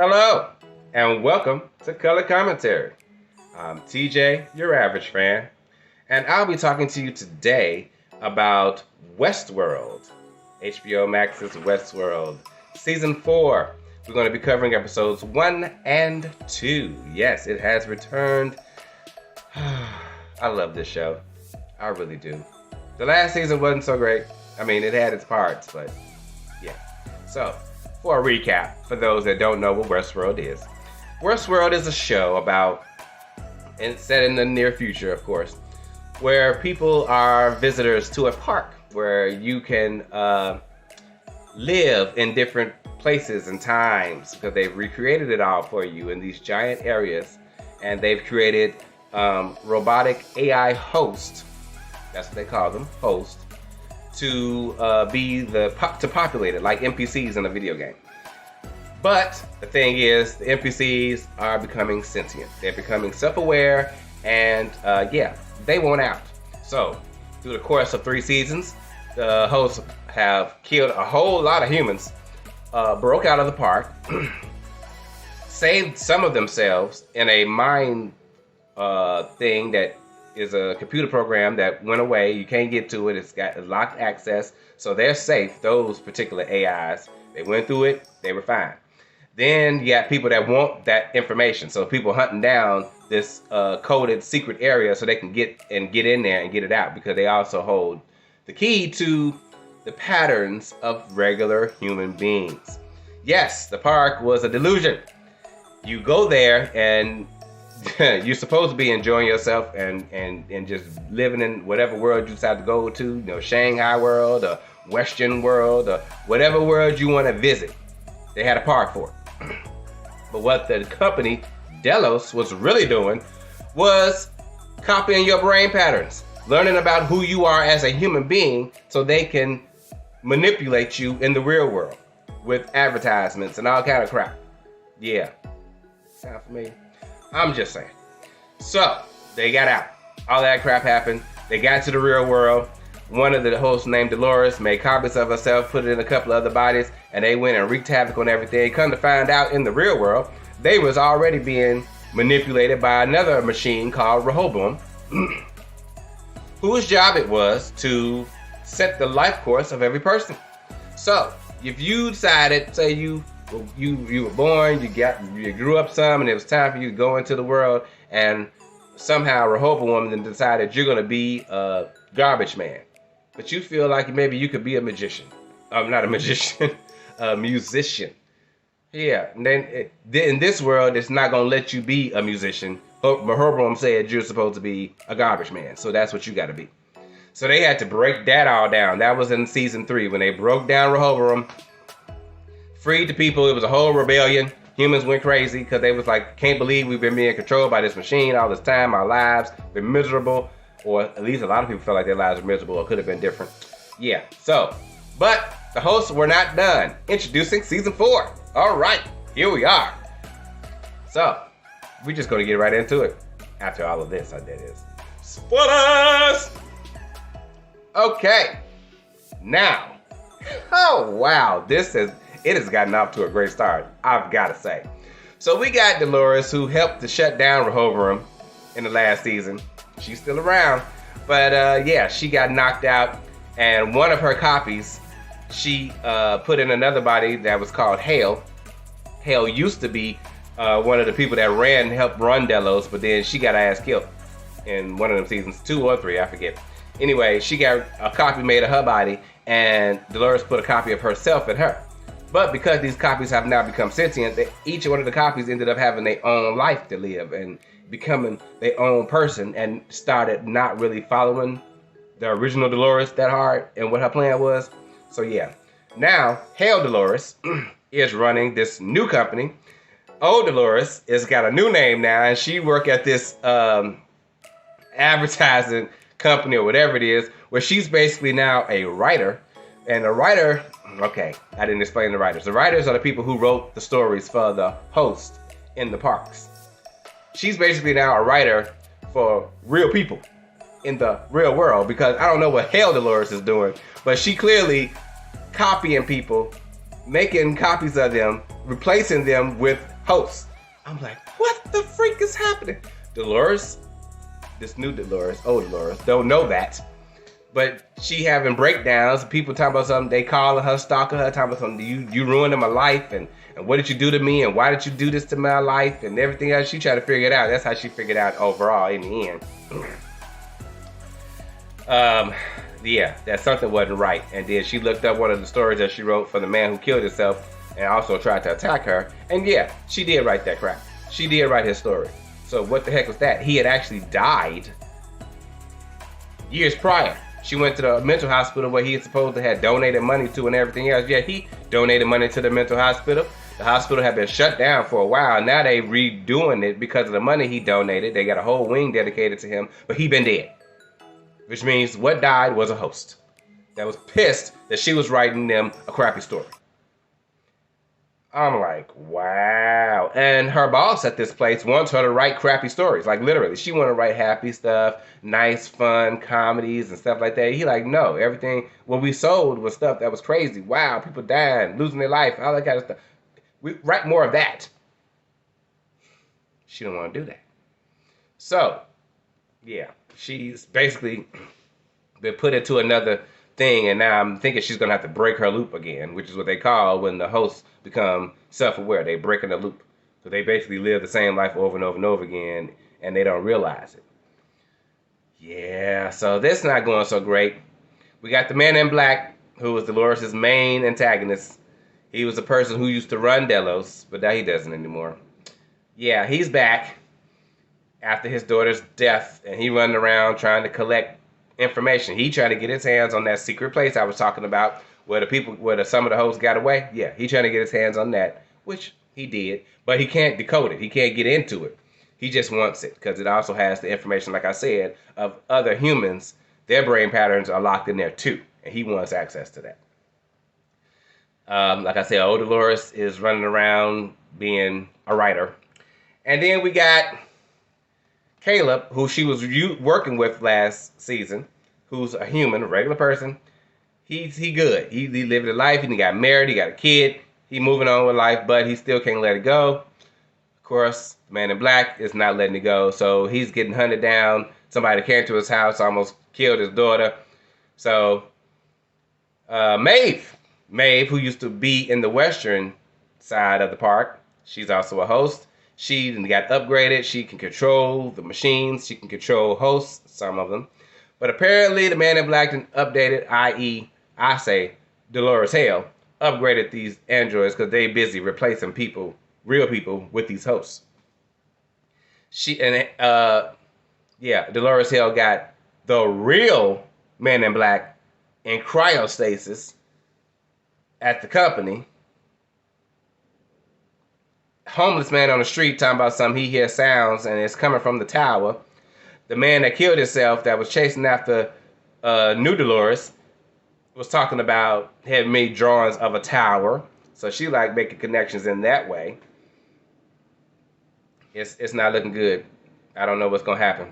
Hello, and welcome to Color Commentary. I'm TJ, your average fan, and I'll be talking to you today about Westworld, HBO Max's Westworld, Season 4. We're going to be covering episodes 1 and 2. Yes, it has returned. I love this show. I really do. The last season wasn't so great. I mean, it had its parts, but yeah. So, for a recap, for those that don't know what Westworld is. Westworld is a show about, and it's set in the near future, of course, where people are visitors to a park where you can live in different places and times because they've recreated it all for you in these giant areas, and they've created robotic AI hosts, that's what they call them, hosts, to to populate it like NPCs in a video game. But the thing is, the NPCs are becoming sentient. They're becoming self-aware, and they want out. So, through the course of 3 seasons, the hosts have killed a whole lot of humans, broke out of the park, saved some of themselves in a mind thing that is a computer program that went away. You can't get to it. It's got locked access. So they're safe, those particular AIs. They went through it. They were fine. Then you got people that want that information. So people hunting down this coded secret area so they can get in there and get it out, because they also hold the key to the patterns of regular human beings. Yes, the park was a delusion. You go there and you're supposed to be enjoying yourself and just living in whatever world you decide to go to, Shanghai world or Western world or whatever world you want to visit. They had a park for it. But what the company, Delos, was really doing was copying your brain patterns, learning about who you are as a human being so they can manipulate you in the real world with advertisements and all kind of crap. Yeah. Sound familiar? I'm just saying. So, they got out. All that crap happened. They got to the real world. One of the hosts named Dolores made copies of herself, put it in a couple of other bodies, and they went and wreaked havoc on everything. Come to find out, in the real world, they was already being manipulated by another machine called Rehoboam, whose job it was to set the life course of every person. So, if you decided, say you were born, you grew up some, and it was time for you to go into the world, and somehow Rehoboam then decided you're going to be a garbage man. But you feel like maybe you could be a magician. Not a magician, a musician. Yeah, and then in this world, it's not going to let you be a musician. Rehoboam said you're supposed to be a garbage man, so that's what you got to be. So they had to break that all down. That was in season 3 when they broke down Rehoboam, freed the people. It was a whole rebellion. Humans went crazy because they was like, can't believe we've been being controlled by this machine all this time. Our lives been miserable, or at least a lot of people felt like their lives were miserable or could have been different. Yeah, so, but the hosts were not done. Introducing season 4. All right, here we are. So, we're just going to get right into it. After all of this, that is. Spoilers! Okay, now, oh wow, it has gotten off to a great start, I've got to say. So we got Dolores, who helped to shut down Rehoboam in the last season. She's still around, but she got knocked out, and one of her copies, she put in another body that was called Hale. Hale used to be one of the people that helped run Delos, but then she got her ass killed in one of them seasons, 2 or 3, I forget. Anyway, she got a copy made of her body, and Dolores put a copy of herself in her. But because these copies have now become sentient, each one of the copies ended up having their own life to live and becoming their own person, and started not really following the original Dolores that hard and what her plan was. So yeah, now Hale Dolores is running this new company. Old Dolores has got a new name now, and she work at this advertising company or whatever it is, where she's basically now a writer. And the writer, okay, I didn't explain the writers. The writers are the people who wrote the stories for the host in the parks. She's basically now a writer for real people in the real world, because I don't know what hell Dolores is doing, but she clearly copying people making copies of them, replacing them with hosts. I'm like, what the freak is happening? Dolores, this new Dolores, old Dolores, don't know that. But she having breakdowns, people talking about something, they calling her, stalking her, talking about something, you ruined my life, and what did you do to me, and why did you do this to my life, and everything else. She tried to figure it out. That's how she figured out overall in the end. Yeah, that something wasn't right. And then she looked up one of the stories that she wrote for the man who killed himself and also tried to attack her. And yeah, she did write that crap. She did write his story. So what the heck was that? He had actually died years prior. She went to the mental hospital where he supposed to have donated money to and everything else. Yeah, he donated money to the mental hospital. The hospital had been shut down for a while. Now they redoing it because of the money he donated. They got a whole wing dedicated to him, but he been dead. Which means what died was a host that was pissed that she was writing them a crappy story. I'm like, wow. And her boss at this place wants her to write crappy stories. Like, literally, she want to write happy stuff, nice, fun comedies and stuff like that. He like, no, everything what we sold was stuff that was crazy. Wow, people dying, losing their life, all that kind of stuff. We write more of that. She don't want to do that. So, yeah, she's basically been put into another thing, and now I'm thinking she's gonna have to break her loop again, which is what they call when the hosts become self-aware. They break in the loop. So they basically live the same life over and over and over again, and they don't realize it. Yeah, so this not going so great. We got the man in black, who was Dolores' main antagonist. He was the person who used to run Delos, but now he doesn't anymore. Yeah, he's back after his daughter's death, and he running around trying to collect information. He trying to get his hands on that secret place I was talking about, where some of the hosts got away. Yeah, he trying to get his hands on that, which he did, but he can't decode it. He can't get into it. He just wants it because it also has the information, like I said, of other humans. Their brain patterns are locked in there too, and he wants access to that. Like I said, old Dolores is running around being a writer. And then we got Caleb, who she was working with last season, who's a human, a regular person. He good. He lived a life. He got married. He got a kid. He moving on with life, but he still can't let it go. Of course, the man in black is not letting it go, so he's getting hunted down. Somebody came to his house, almost killed his daughter. So Maeve, who used to be in the western side of the park, she's also a host. She got upgraded. She can control the machines. She can control hosts, some of them. But apparently the man in black didn't update it, i.e., I say Dolores Hale upgraded these androids because they busy replacing people, real people, with these hosts. Dolores Hale got the real man in black in cryostasis at the company. Homeless man on the street talking about something. He hears sounds and it's coming from the tower. The man that killed himself that was chasing after New Dolores was talking about had made drawings of a tower. So she like making connections in that way. It's not looking good. I don't know what's gonna happen.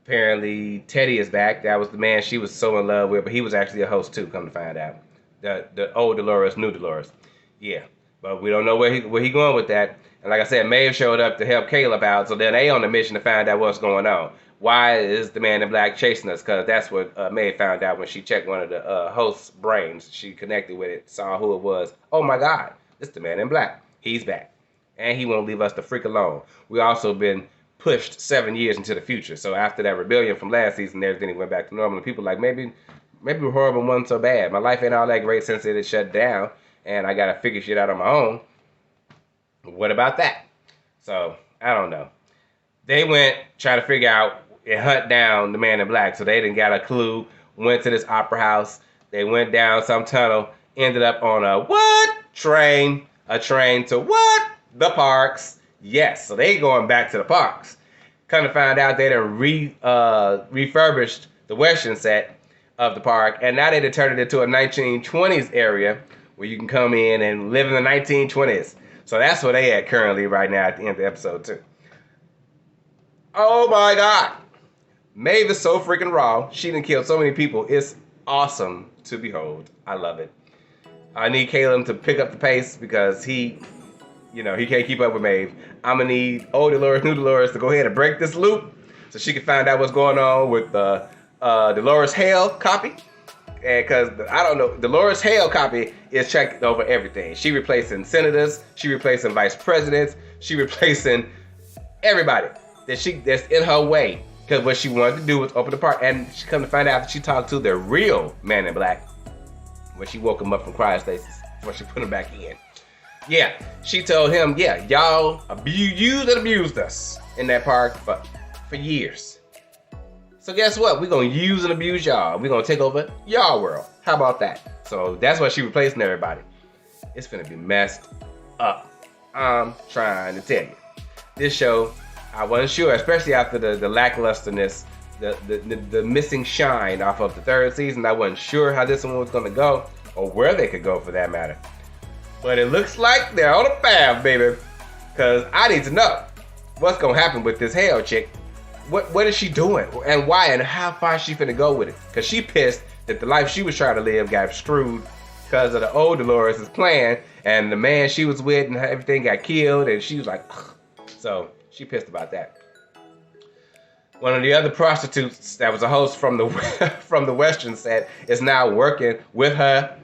Apparently Teddy is back. That was the man she was so in love with, but he was actually a host too, come to find out. The old Dolores, New Dolores. Yeah. But we don't know where he going with that. And like I said, Maeve showed up to help Caleb out. So then they on the mission to find out what's going on. Why is the man in black chasing us? Because that's what Maeve found out when she checked one of the host's brains. She connected with it, saw who it was. Oh my God, it's the man in black. He's back. And he won't leave us the freak alone. We also been pushed 7 years into the future. So after that rebellion from last season, everything went back to normal. And people like, maybe Horrible wasn't so bad. My life ain't all that great since it shut down. And I got to figure shit out on my own. What about that? So, I don't know. They went trying to figure out and hunt down the man in black. So they didn't got a clue. Went to this opera house. They went down some tunnel. Ended up on a what? Train. A train to what? The parks. Yes. So they going back to the parks. Come to find out they done refurbished the western set of the park. And now they done turned it into a 1920s area where you can come in and live in the 1920s. So that's where they at currently right now at the end of the episode 2. Oh my God. Maeve is so freaking raw. She done killed so many people. It's awesome to behold. I love it. I need Caleb to pick up the pace because he can't keep up with Maeve. I'm gonna need old Dolores, new Dolores to go ahead and break this loop so she can find out what's going on with the Dolores Hale copy. And because I don't know, Dolores Hale copy is checking over everything. She replacing senators, she replacing vice presidents, she replacing everybody that's in her way. Because what she wanted to do was open the park, and she come to find out that she talked to the real Man in Black when she woke him up from cryostasis before she put him back in. Yeah, she told him, yeah, y'all used and abused us in that park for years. So guess what? We're going to use and abuse y'all. We're going to take over y'all world. How about that? So that's why she replacing everybody. It's going to be messed up. I'm trying to tell you. This show, I wasn't sure, especially after the lacklusterness, the missing shine off of the third season. I wasn't sure how this one was going to go, or where they could go for that matter. But it looks like they're on a path, baby. Because I need to know what's going to happen with this Hale chick. What is she doing? And why? And how far is she finna go with it? Because she pissed that the life she was trying to live got screwed because of the old Dolores' plan. And the man she was with and everything got killed. And she was like, ugh. So she pissed about that. One of the other prostitutes that was a host from the Western set is now working with her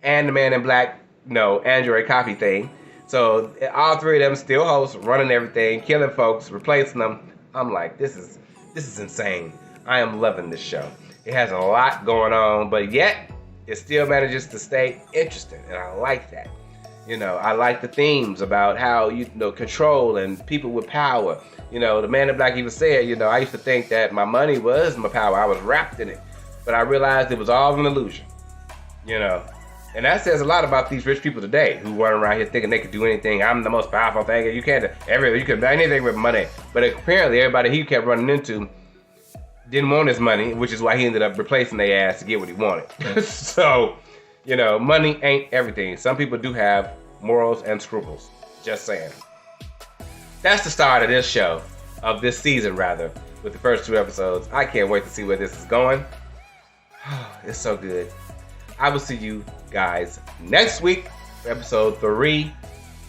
and the Man in Black, Android copy thing. So all three of them still hosts, running everything, killing folks, replacing them. I'm like, this is insane. I am loving this show. It has a lot going on, but yet it still manages to stay interesting, and I like that. I like the themes about how control and people with power. The Man in Black even said, I used to think that my money was my power. I was wrapped in it, but I realized it was all an illusion. And that says a lot about these rich people today who run around here thinking they could do anything. I'm the most powerful thing. You can do anything with money. But apparently everybody he kept running into didn't want his money, which is why he ended up replacing their ass to get what he wanted. So, money ain't everything. Some people do have morals and scruples. Just saying. That's the start of this show, of this season rather, with the first 2 episodes. I can't wait to see where this is going. It's so good. I will see you guys next week for episode 3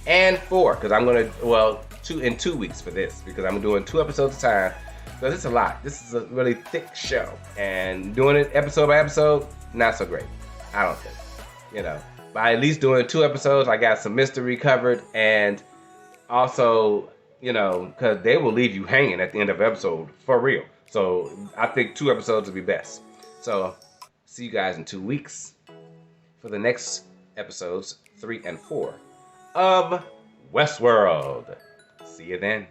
and 4. Because I'm going to, 2 weeks for this. Because I'm doing 2 episodes at a time. Because it's a lot. This is a really thick show. And doing it episode by episode, not so great. I don't think. By at least doing 2 episodes, I got some mystery covered. And also, because they will leave you hanging at the end of the episode. For real. So I think 2 episodes would be best. So see you guys in 2 weeks for the next episodes 3 and 4 of Westworld. See you then.